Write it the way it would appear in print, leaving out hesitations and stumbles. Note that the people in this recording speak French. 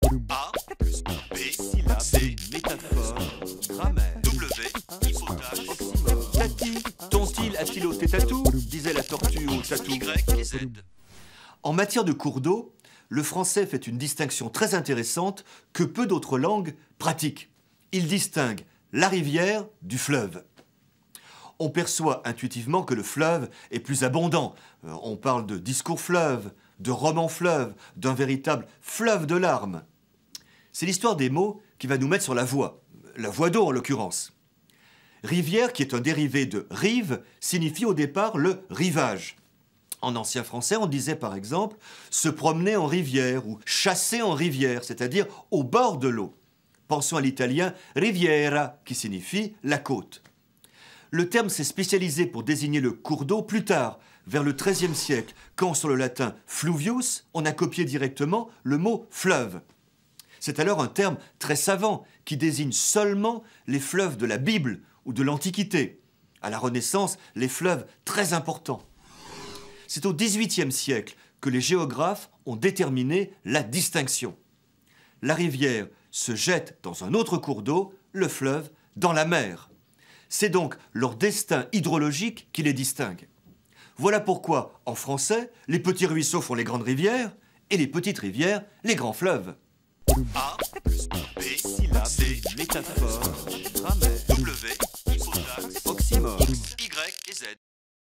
A plus B, syllabe, C, métaphore, grammaire, W, hypothèse, oxymore. Tati, ton-il a-t-il ôté tatou disait la tortue au tatou. Y et Z. En matière de cours d'eau, le français fait une distinction très intéressante que peu d'autres langues pratiquent. Il distingue la rivière du fleuve. On perçoit intuitivement que le fleuve est plus abondant. On parle de discours fleuve, de roman fleuve, d'un véritable fleuve de larmes. C'est l'histoire des mots qui va nous mettre sur la voie d'eau en l'occurrence. Rivière, qui est un dérivé de rive, signifie au départ le rivage. En ancien français, on disait par exemple se promener en rivière ou chasser en rivière, c'est-à-dire au bord de l'eau. Pensons à l'italien riviera, qui signifie la côte. Le terme s'est spécialisé pour désigner le cours d'eau plus tard, vers le XIIIe siècle, quand sur le latin fluvius, on a copié directement le mot fleuve. C'est alors un terme très savant qui désigne seulement les fleuves de la Bible ou de l'Antiquité. À la Renaissance, les fleuves très importants. C'est au XVIIIe siècle que les géographes ont déterminé la distinction. La rivière se jette dans un autre cours d'eau, le fleuve dans la mer. C'est donc leur destin hydrologique qui les distingue. Voilà pourquoi, en français, les petits ruisseaux font les grandes rivières et les petites rivières les grands fleuves. A plus B, syllabe, C, métaphore, grammaire, W, hypothèse, Oxymore. Y et Z.